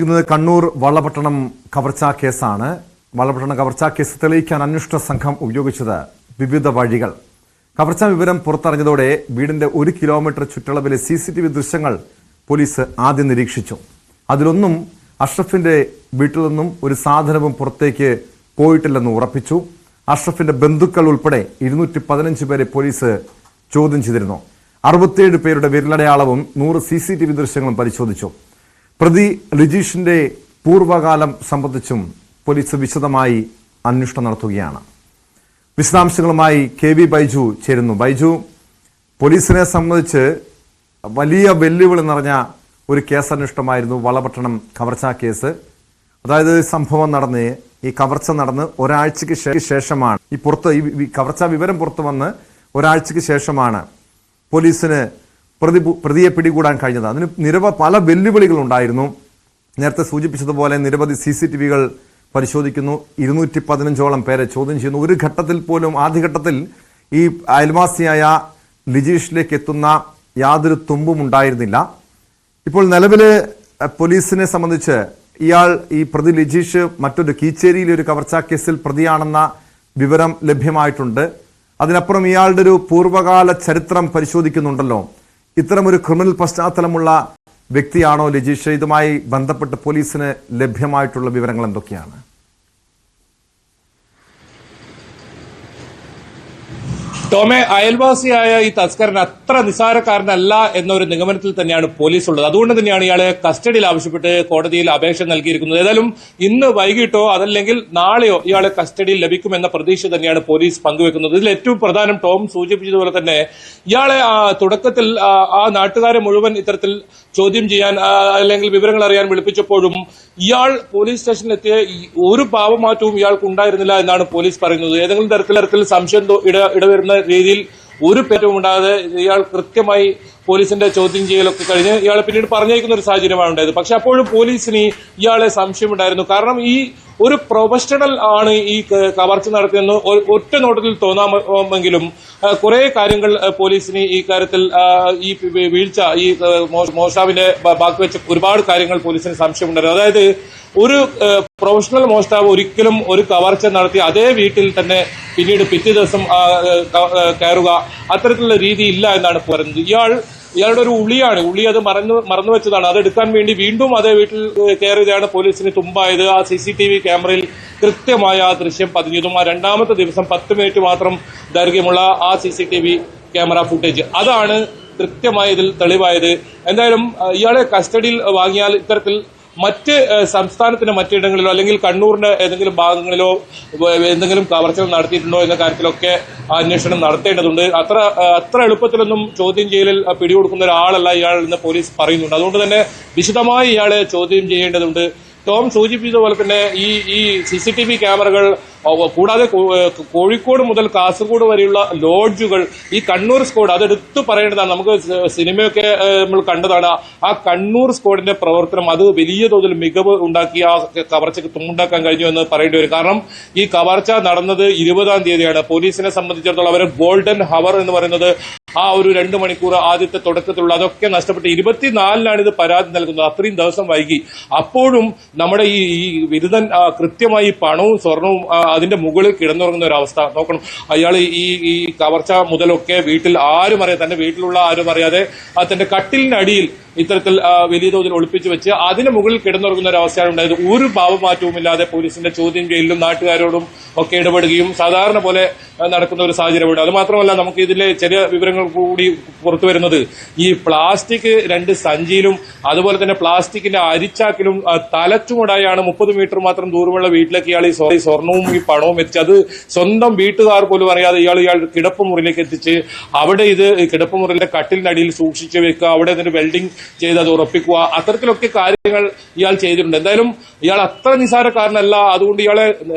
ഇന്ന് കണ്ണൂർ വളപട്ടണം കവർച്ചാ കേസാണ്. വളപട്ടണം കവർച്ചാ കേസ് തെളിയിക്കാൻ അന്വേഷണ സംഘം ഉപയോഗിച്ചത് വിവിധ വഴികൾ. കവർച്ചാ വിവരം പുറത്തറിഞ്ഞതോടെ വീടിന്റെ 1 കിലോമീറ്റർ ചുറ്റളവിലെ CCTV ദൃശ്യങ്ങൾ പോലീസ് ആദ്യം നിരീക്ഷിച്ചു. അതിലൊന്നും അഷ്റഫിന്റെ വീട്ടിൽ നിന്നും ഒരു സാധനവും പുറത്തേക്ക് പോയിട്ടില്ലെന്ന് ഉറപ്പിച്ചു. അഷ്റഫിന്റെ ബന്ധുക്കൾ ഉൾപ്പെടെ 215 പേരെ പോലീസ് ചോദ്യം ചെയ്തിരുന്നു. 67 പേരുടെ വിരലടയാളവും 100 CCTV ദൃശ്യങ്ങളും പരിശോധിച്ചു. പ്രതി ലിജീഷിന്റെ പൂർവ്വകാലം സംബന്ധിച്ചും പോലീസ് വിശദമായി അന്വേഷണം നടത്തുകയാണ്. വിശദാംശങ്ങളുമായി KV ബൈജു ചേരുന്നു. ബൈജു, പോലീസിനെ സംബന്ധിച്ച് വലിയ വെല്ലുവിളി നിറഞ്ഞ ഒരു കേസന്വേഷണമായിരുന്നു വളപട്ടണം കവർച്ചാ കേസ്. അതായത് സംഭവം നടന്ന് ഈ കവർച്ച നടന്ന് ഒരാഴ്ചയ്ക്ക് ശേഷമാണ് ഈ കവർച്ചാ വിവരം പുറത്തു വന്ന് ഒരാഴ്ചയ്ക്ക് ശേഷമാണ് പോലീസിന് പ്രതിയെ പിടികൂടാൻ കഴിഞ്ഞത്. അതിന് പല വെല്ലുവിളികൾ ഉണ്ടായിരുന്നു. നേരത്തെ സൂചിപ്പിച്ചതുപോലെ നിരവധി CCTVകൾ പരിശോധിക്കുന്നു. 215ഓളം പേരെ ചോദ്യം ചെയ്യുന്നു. ഒരു ഘട്ടത്തിൽ പോലും ആദ്യഘട്ടത്തിൽ ഈ അയൽവാസിയായ ലിജീഷിലേക്ക് എത്തുന്ന യാതൊരു തുമ്പും ഉണ്ടായിരുന്നില്ല. ഇപ്പോൾ നിലവില് പോലീസിനെ സംബന്ധിച്ച് ഈ പ്രതി ലിജീഷ് മറ്റൊരു കീച്ചേരിയിലെ ഒരു കവർച്ചാ കേസിൽ പ്രതിയാണെന്ന വിവരം ലഭ്യമായിട്ടുണ്ട്. അതിനപ്പുറം ഇയാളുടെ ഒരു പൂർവ്വകാല ചരിത്രം പരിശോധിക്കുന്നുണ്ടല്ലോ. ഇത്തരമൊരു ക്രിമിനൽ പശ്ചാത്തലമുള്ള വ്യക്തിയാണോ ലിജീഷ്? ഇതുമായി ബന്ധപ്പെട്ട് പോലീസിന് ലഭ്യമായിട്ടുള്ള വിവരങ്ങൾ എന്തൊക്കെയാണ്? ടോമെ, അയൽവാസിയായ ഈ തസ്കരൻ അത്ര നിസ്സാരക്കാരനല്ല എന്നൊരു നിഗമനത്തിൽ തന്നെയാണ് പോലീസ് ഉള്ളത്. അതുകൊണ്ട് തന്നെയാണ് ഇയാളെ കസ്റ്റഡിയിൽ ആവശ്യപ്പെട്ട് കോടതിയിൽ അപേക്ഷ നൽകിയിരിക്കുന്നത്. ഏതായാലും ഇന്ന് വൈകിട്ടോ അതല്ലെങ്കിൽ നാളെയോ ഇയാളെ കസ്റ്റഡിയിൽ ലഭിക്കുമെന്ന പ്രതീക്ഷ തന്നെയാണ് പോലീസ് പങ്കുവെക്കുന്നത്. ഇതിൽ ഏറ്റവും പ്രധാനം ടോം സൂചിപ്പിച്ചതുപോലെ തന്നെ ഇയാളെ തുടക്കത്തിൽ ആ നാട്ടുകാരെ മുഴുവൻ ഇത്തരത്തിൽ ചോദ്യം ചെയ്യാൻ അല്ലെങ്കിൽ വിവരങ്ങൾ അറിയാൻ വിളിപ്പിച്ചപ്പോഴും ഇയാൾ പോലീസ് സ്റ്റേഷനിലെത്തിയ ഒരു ഭാവമാറ്റവും ഇയാൾക്ക് ഉണ്ടായിരുന്നില്ല എന്നാണ് പോലീസ് പറയുന്നത്. ഏതെങ്കിലും തരത്തിൽ സംശയം ഇടവരുന്ന രീതിയിൽ ഒരു പേറ്റവും ഉണ്ടാകാതെ ഇയാൾ കൃത്യമായി പോലീസിന്റെ ചോദ്യം ചെയ്യലൊക്കെ കഴിഞ്ഞ് ഇയാളെ പിന്നീട് പറഞ്ഞയക്കുന്ന ഒരു സാഹചര്യമാണ് ഉണ്ടായത്. പക്ഷെ അപ്പോഴും പോലീസിന് ഇയാളെ സംശയമുണ്ടായിരുന്നു. കാരണം ഈ ഒരു പ്രൊഫഷണൽ ആണ് ഈ കവർച്ച നടത്തിയെന്ന് ഒറ്റ നോട്ടത്തിൽ തോന്നാമെങ്കിലും കുറെ കാര്യങ്ങൾ പോലീസിന് ഈ കാര്യത്തിൽ ഈ വീഴ്ച ഈ മോഷ്ടാവിന്റെ ബാക്കി വെച്ച ഒരുപാട് കാര്യങ്ങൾ പോലീസിന് സംശയമുണ്ടായിരുന്നു. അതായത് ഒരു പ്രൊഫഷണൽ മോഷ്ടാവ് ഒരിക്കലും ഒരു കവർച്ച നടത്തി അതേ വീട്ടിൽ തന്നെ പിന്നീട് പിറ്റേ ദിവസം കയറുക അത്തരത്തിലുള്ള രീതി ഇല്ല എന്നാണ് പറയുന്നത്. ഇയാളുടെ ഒരു ഉളി അത് മറന്നു വെച്ചതാണ്. അത് എടുക്കാൻ വേണ്ടി വീണ്ടും അതേ വീട്ടിൽ കയറിയതാണ് പോലീസിന് തുമ്പായത്. ആ CCTV ക്യാമറയിൽ കൃത്യമായ ആ ദൃശ്യം പതിഞ്ഞതും ആ രണ്ടാമത്തെ ദിവസം 10 മിനിറ്റ് മാത്രം ദൈർഘ്യമുള്ള ആ CCTV ക്യാമറ ഫുട്ടേജ് അതാണ് കൃത്യമായ ഇതിൽ തെളിവായത്. എന്തായാലും ഇയാളെ കസ്റ്റഡിയിൽ വാങ്ങിയാൽ ഇത്തരത്തിൽ മറ്റ് സംസ്ഥാനത്തിന്റെ മറ്റിടങ്ങളിലോ അല്ലെങ്കിൽ കണ്ണൂരിന്റെ ഏതെങ്കിലും ഭാഗങ്ങളിലോ എന്തെങ്കിലും കവർച്ചകൾ നടത്തിയിട്ടുണ്ടോ എന്ന കാര്യത്തിലൊക്കെ അന്വേഷണം നടത്തേണ്ടതുണ്ട്. അത്ര എളുപ്പത്തിലൊന്നും ചോദ്യം ചെയ്യലിൽ പിടികൊടുക്കുന്ന ഒരാളല്ല ഇയാൾ എന്ന് പോലീസ് പറയുന്നുണ്ട്. അതുകൊണ്ട് തന്നെ വിശദമായി ഇയാളെ ചോദ്യം ചെയ്യേണ്ടതുണ്ട്. ടോം സൂചിപ്പിച്ചതുപോലെ തന്നെ ഈ CCTV ക്യാമറകൾ കൂടാതെ കോഴിക്കോട് മുതൽ കാസർഗോഡ് വരെയുള്ള ലോഡ്ജുകൾ ഈ കണ്ണൂർ സ്ക്വാഡ് അതെടുത്തു പറയേണ്ടതാണ്. നമുക്ക് സിനിമയൊക്കെ നമ്മൾ കണ്ടതാണ്. ആ കണ്ണൂർ സ്ക്വാഡിന്റെ പ്രവർത്തനം അത് വലിയ തോതിൽ മികവ് ഉണ്ടാക്കി ആ കവർച്ചയ്ക്ക് തുമ്പുണ്ടാക്കാൻ കഴിഞ്ഞു എന്ന് പറയേണ്ടി വരും. കാരണം ഈ കവർച്ച നടന്നത് 20-ാം തീയതിയാണ്. പോലീസിനെ സംബന്ധിച്ചിടത്തോളം അവരെ ഗോൾഡൻ ഹവർ എന്ന് പറയുന്നത് ആ ഒരു 2 മണിക്കൂർ ആദ്യത്തെ തുടക്കത്തിലുള്ള അതൊക്കെ നഷ്ടപ്പെട്ട് 24-നാണ് ഇത് പരാതി നൽകുന്നത്. അത്രയും ദിവസം വൈകി. അപ്പോഴും നമ്മുടെ ഈ വിരുദ്ധൻ കൃത്യമായി പണവും സ്വർണവും അതിന്റെ മുകളിൽ കിടന്നുറങ്ങുന്ന ഒരു അവസ്ഥ നോക്കണം. അയാൾ ഈ കവർച്ച മുതലൊക്കെ വീട്ടിൽ ആരും അറിയാതെ തന്റെ വീട്ടിലുള്ള ആരും അറിയാതെ തന്റെ കട്ടിലിനടിയിൽ ഇത്തരത്തിൽ വലിയ തോതിൽ ഒളിപ്പിച്ചു വെച്ച് അതിന് മുകളിൽ കിടന്നുറങ്ങുന്ന ഒരു അവസ്ഥയാണ് ഉണ്ടായത്. ഒരു ഭാവമാറ്റവുമില്ലാതെ പോലീസിന്റെ ചോദ്യം ചെയ്യലിലും നാട്ടുകാരോടും ഒക്കെ ഇടപെടുകയും സാധാരണ പോലെ നടക്കുന്ന ഒരു സാഹചര്യമുണ്ട്. അത് മാത്രമല്ല നമുക്ക് ഇതിലെ ചെറിയ വിവരങ്ങൾ കൂടി പുറത്തു വരുന്നത് ഈ പ്ലാസ്റ്റിക് 2 സഞ്ചിയിലും അതുപോലെ തന്നെ പ്ലാസ്റ്റിക്കിന്റെ അരിച്ചാക്കിലും തലച്ചുമടായാണ് 30 മീറ്റർ മാത്രം ദൂരമുള്ള വീട്ടിലേക്ക് ഇയാൾ ഈ സ്വർണവും ഈ പണവും എത്തിച്ച് അത് സ്വന്തം വീട്ടുകാർ പോലും അറിയാതെ ഇയാൾ കിടപ്പുമുറിയിലേക്ക് എത്തിച്ച് അവിടെ ഇത് കിടപ്പുമുറിയിലെ കട്ടിലിനടിയിൽ സൂക്ഷിച്ചു വെക്കുക, അവിടെ ഇതിന് വെൽഡിംഗ് ചെയ്ത് അത് ഉറപ്പിക്കുക, അത്തരത്തിലൊക്കെ കാര്യങ്ങൾ ഇയാൾ ചെയ്തിട്ടുണ്ട്. എന്തായാലും ഇയാൾ അത്ര നിസാരക്കാരനല്ല. അതുകൊണ്ട് ഇയാളെ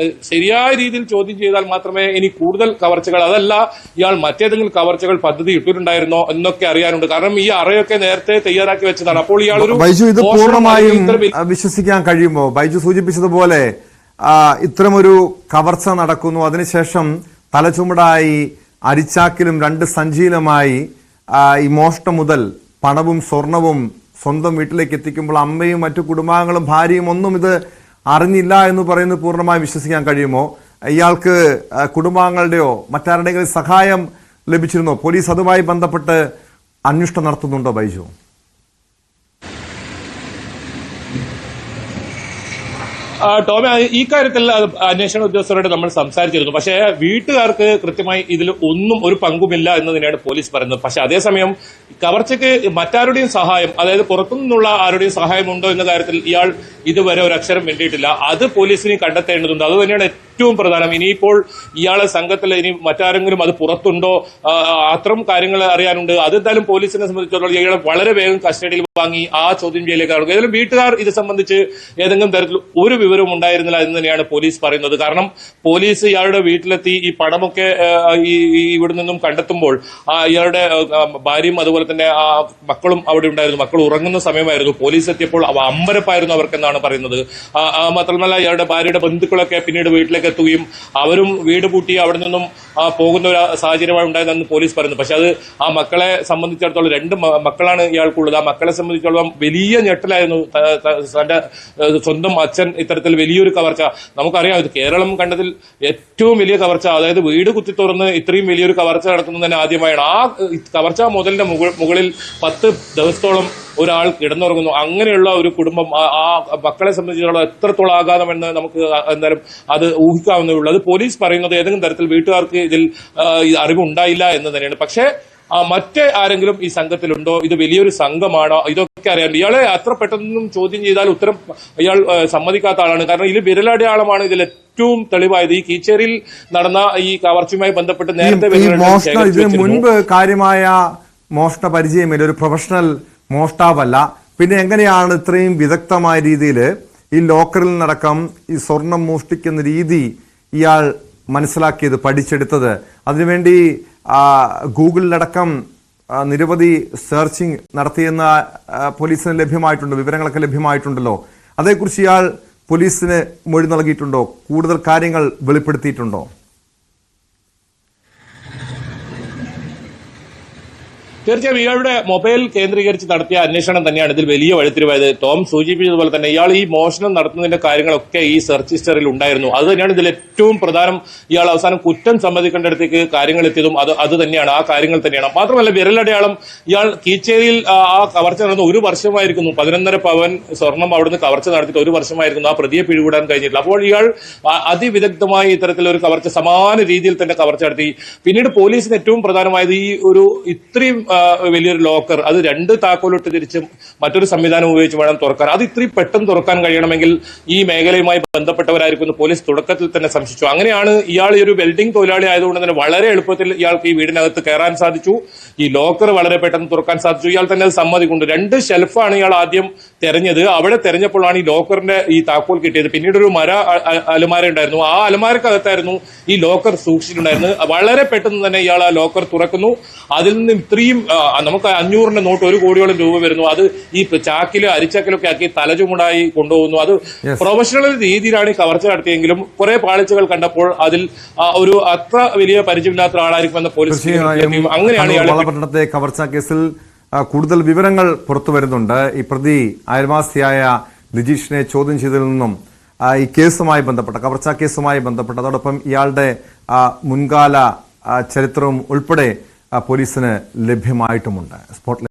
ശരിയായ രീതിയിൽ ചോദ്യം ചെയ്താൽ മാത്രമേ ഇനി കൂടുതൽ കവർച്ചകൾ അതല്ല ഇയാൾ മറ്റേതെങ്കിലും കവർച്ചകൾ പദ്ധതി ഇട്ടിട്ടുണ്ടായിരുന്നോ എന്നൊക്കെ അറിയാനുണ്ട്. കാരണം ഈ അറയൊക്കെ നേരത്തെ തയ്യാറാക്കി വെച്ചതാണ്. അപ്പോൾ ഇയാൾ ഒരു ബൈജു ഇത് പൂർണ്ണമായും വിശ്വസിക്കാൻ കഴിയുമോ? ബൈജു സൂചിപ്പിച്ചതുപോലെ ഇത്തരമൊരു കവർച്ച നടക്കുന്നു, അതിനുശേഷം തലച്ചുമടായി അരിച്ചാക്കിലും 2 സഞ്ചിയിലുമായി ഈ മോഷ്ടം മുതൽ പണവും സ്വർണവും സ്വന്തം വീട്ടിലേക്ക് എത്തിക്കുമ്പോൾ അമ്മയും മറ്റു കുടുംബാംഗങ്ങളും ഭാര്യയും ഒന്നും ഇത് അറിഞ്ഞില്ല എന്ന് പറയുന്നത് പൂർണ്ണമായി വിശ്വസിക്കാൻ കഴിയുമോ? ഇയാൾക്ക് കുടുംബാംഗങ്ങളുടെയോ മറ്റാരുടെയെങ്കിലും സഹായം ലഭിച്ചിരുന്നോ? പോലീസ് അതുമായി ബന്ധപ്പെട്ട് അന്വേഷണം നടത്തുന്നുണ്ടോ ബൈജു? ടോമി, ഈ കാര്യത്തിൽ അന്വേഷണ ഉദ്യോഗസ്ഥരോട് നമ്മൾ സംസാരിച്ചിരുന്നു. പക്ഷേ വീട്ടുകാർക്ക് കൃത്യമായി ഇതിൽ ഒന്നും ഒരു പങ്കുമില്ല എന്ന് തന്നെയാണ് പോലീസ് പറയുന്നത്. പക്ഷെ അതേസമയം കവർച്ചയ്ക്ക് മറ്റാരുടെയും സഹായം, അതായത് പുറത്തുനിന്നുള്ള ആരുടെയും സഹായം ഉണ്ടോ എന്ന കാര്യത്തിൽ ഇയാൾ ഇതുവരെ ഒരു അക്ഷരം വേണ്ടിയിട്ടില്ല. അത് പോലീസിന് കണ്ടെത്തേണ്ടതുണ്ട്. അത് തന്നെയാണ് ഏറ്റവും പ്രധാനം. ഇനിയിപ്പോൾ ഇയാളെ സംഘത്തിൽ ഇനി മറ്റാരെങ്കിലും അത് പുറത്തുണ്ടോ, അത്തരം കാര്യങ്ങൾ അറിയാനുണ്ട്. അതെന്തായാലും പോലീസിനെ സംബന്ധിച്ചിടത്തോളം ഇയാളെ വളരെ വേഗം കസ്റ്റഡിയിൽ വാങ്ങി ആ ചോദ്യം ചെയ്യലേക്ക് നടക്കും. ഏതായാലും വീട്ടുകാർ ഇത് സംബന്ധിച്ച് ഏതെങ്കിലും തരത്തിൽ ഒരു വിവരവും ഉണ്ടായിരുന്നില്ല എന്ന് തന്നെയാണ് പോലീസ് പറയുന്നത്. കാരണം പോലീസ് ഇയാളുടെ വീട്ടിലെത്തി ഈ പണമൊക്കെ ഇവിടെ നിന്നും കണ്ടെത്തുമ്പോൾ ഇയാളുടെ ഭാര്യയും അതുപോലെ തന്നെ മക്കളും അവിടെ ഉണ്ടായിരുന്നു. മക്കൾ ഉറങ്ങുന്ന സമയമായിരുന്നു. പോലീസ് എത്തിയപ്പോൾ അമ്പരപ്പായിരുന്നു അവർക്കെന്നാണ് പറയുന്നത്. മാത്രമല്ല ഇയാളുടെ ഭാര്യയുടെ ബന്ധുക്കളൊക്കെ പിന്നീട് വീട്ടിലേക്ക് എത്തുകയും അവരും വീട് പൂട്ടി അവിടെ നിന്നും പോകുന്ന ഒരു സാഹചര്യമാണ് ഉണ്ടായതെന്ന് പോലീസ് പറയുന്നു. പക്ഷെ അത് ആ മക്കളെ സംബന്ധിച്ചിടത്തോളം 2 മക്കളാണ് ഇയാൾക്കുള്ളത്. ആ മക്കളെ സംബന്ധിച്ചിടത്തോളം വലിയ ഞെട്ടലായിരുന്നു. തന്റെ സ്വന്തം അച്ഛൻ ഇത്തരത്തിൽ വലിയൊരു കവർച്ച, നമുക്കറിയാം ഇത് കേരളം കണ്ടതിൽ ഏറ്റവും വലിയ കവർച്ച, അതായത് വീട് കുത്തി തുറന്ന് ഇത്രയും വലിയൊരു കവർച്ച നടക്കുന്നത് തന്നെ ആദ്യമായാണ്. ആ കവർച്ച മുതലിന്റെ മുകളിൽ 10 ദിവസത്തോളം ഒരാൾ കിടന്നുറങ്ങുന്നു. അങ്ങനെയുള്ള ഒരു കുടുംബം, ആ മക്കളെ സംബന്ധിച്ചിടത്തോളം എത്രത്തോളം ആഘാതമെന്ന് നമുക്ക് എന്തായാലും അത് ഊഹിക്കാവുന്നേ ഉള്ളൂ. അത് പോലീസ് പറയുന്നത് ഏതെങ്കിലും തരത്തിൽ വീട്ടുകാർക്ക് ഇതിൽ അറിവുണ്ടായില്ല എന്ന് തന്നെയാണ്. പക്ഷേ മറ്റേ ആരെങ്കിലും ഈ സംഘത്തിലുണ്ടോ, ഇത് വലിയൊരു സംഘമാണോ, ഇതൊക്കെ അറിയാണ്ട്. ഇയാളെ അത്ര പെട്ടെന്നും ചോദ്യം ചെയ്താൽ ഉത്തരം ഇയാൾ സമ്മതിക്കാത്ത ആളാണ്. കാരണം ഇതിൽ വിരലടയാളമാണ് ഇതിൽ ഏറ്റവും തെളിവായത്. ഈ കീച്ചേരിയിൽ നടന്ന ഈ കവർച്ചയുമായി ബന്ധപ്പെട്ട് നേരത്തെ ഇതിന് മുൻപ് കാര്യമായ മോഷണ പരിചയമില്ല, ഒരു പ്രൊഫഷണൽ മോഷ്ടാവല്ല. പിന്നെ എങ്ങനെയാണ് ഇത്രയും വിദഗ്ധമായ രീതിയിൽ ഈ ലോക്കറിൽ നടക്കം ഈ സ്വർണം മോഷ്ടിക്കുന്ന രീതി ഇയാൾ മനസ്സിലാക്കിയത്, പഠിച്ചെടുത്തത്? അതിനുവേണ്ടി ഗൂഗിളിലടക്കം നിരവധി സെർച്ചിങ് നടത്തിയെന്ന പോലീസിന് ലഭ്യമായിട്ടുണ്ട്, വിവരങ്ങളൊക്കെ ലഭ്യമായിട്ടുണ്ടല്ലോ. അതേക്കുറിച്ച് ഇയാൾ പോലീസിന് മൊഴി നൽകിയിട്ടുണ്ടോ? കൂടുതൽ കാര്യങ്ങൾ വെളിപ്പെടുത്തിയിട്ടുണ്ടോ? തീർച്ചയായും ഇയാളുടെ മൊബൈൽ കേന്ദ്രീകരിച്ച് നടത്തിയ അന്വേഷണം തന്നെയാണ് ഇതിൽ വലിയ വഴിത്തിരിവായത്. ടോം സൂചിപ്പിച്ചതുപോലെ തന്നെ ഇയാൾ ഈ മോഷണം നടത്തുന്നതിന്റെ കാര്യങ്ങളൊക്കെ ഈ സെർച്ച് ഹിസ്റ്ററിൽ ഉണ്ടായിരുന്നു. അത് തന്നെയാണ് ഇതിൽ ഏറ്റവും പ്രധാനം. ഇയാൾ അവസാനം കുറ്റം സമ്മതിക്കേണ്ടടുത്തേക്ക് കാര്യങ്ങൾ എത്തിയതും അത് തന്നെയാണ്, ആ കാര്യങ്ങൾ തന്നെയാണ്. മാത്രമല്ല വിരലടയാളം, ഇയാൾ കീച്ചേരിയിൽ ആ കവർച്ച നടന്ന 1 വർഷമായിരിക്കുന്നു. 11.5 പവൻ സ്വർണം അവിടുന്ന് കവർച്ച നടത്തിയിട്ട് 1 വർഷമായിരിക്കുന്നു. ആ പ്രതിയെ പിടികൂടാൻ കഴിഞ്ഞിട്ടില്ല. അപ്പോൾ ഇയാൾ അതിവിദഗ്ധമായി ഇത്തരത്തിലൊരു കവർച്ച സമാന രീതിയിൽ തന്നെ കവർച്ച നടത്തി. പിന്നീട് പോലീസിന് ഏറ്റവും പ്രധാനമായത് ഈ ഒരു ഇത്രയും വലിയൊരു ലോക്കർ, അത് 2 താക്കോലിട്ട് തിരിച്ചും മറ്റൊരു സംവിധാനം ഉപയോഗിച്ച് വേണം തുറക്കാൻ. അത് ഇത്രയും പെട്ടെന്ന് തുറക്കാൻ കഴിയണമെങ്കിൽ ഈ മേഖലയുമായി ബന്ധപ്പെട്ടവരായിരിക്കും പോലീസ് തുടക്കത്തിൽ തന്നെ സംശയിച്ചു. അങ്ങനെയാണ് ഇയാൾ ഈ ഒരു വെൽഡിംഗ് തൊഴിലാളി ആയതുകൊണ്ട് തന്നെ വളരെ എളുപ്പത്തിൽ ഇയാൾക്ക് ഈ വീടിനകത്ത് കയറാൻ സാധിച്ചു. ഈ ലോക്കർ വളരെ പെട്ടെന്ന് തുറക്കാൻ സാധിച്ചു. ഇയാൾ തന്നെ അത് സമ്മതിക്കുന്നുണ്ട്. 2 ഷെൽഫാണ് ഇയാൾ ആദ്യം തെരഞ്ഞത്. അവിടെ തെരഞ്ഞപ്പോഴാണ് ഈ ലോക്കറിന്റെ ഈ താക്കോൽ കിട്ടിയത്. പിന്നീട് ഒരു അലമാര ഉണ്ടായിരുന്നു. ആ അലമാരക്കകത്തായിരുന്നു ഈ ലോക്കർ സൂക്ഷിച്ചിട്ടുണ്ടായിരുന്നത്. വളരെ പെട്ടെന്ന് തന്നെ ഇയാൾ ആ ലോക്കർ തുറക്കുന്നു. അതിൽ നിന്ന് ഇത്രയും നമുക്ക് 500ന്റെ നോട്ട് 1 കോടിയോളം രൂപ വരുന്നു. അത് ഈ ചാക്കില് അരിച്ചാക്കിലൊക്കെ ആക്കി തലചുമടായി കൊണ്ടുപോകുന്നു. അത് പ്രൊഫഷണൽ രീതിയിലാണ് ഈ കവർച്ച നടത്തിയെങ്കിലും കുറെ പാളിച്ചകൾ കണ്ടപ്പോൾ അതിൽ ഒരു അത്ര വലിയ പരിചയമില്ലാത്ത ആളായിരിക്കുമെന്ന് പോലീസ്. അങ്ങനെയാണ് പട്ടണത്തെ കവർച്ചാ കേസിൽ കൂടുതൽ വിവരങ്ങൾ പുറത്തു വരുന്നുണ്ട്. ഈ പ്രതി അയൽവാസിയായ നിജീഷിനെ ചോദ്യം ചെയ്തതിൽ നിന്നും ഈ കേസുമായി ബന്ധപ്പെട്ട കവർച്ചാ കേസുമായി ബന്ധപ്പെട്ട അതോടൊപ്പം ഇയാളുടെ മുൻകാല ചരിത്രവും ഉൾപ്പെടെ പോലീസിന് ലഭ്യമായിട്ടുമുണ്ട്. സ്പോട്ട്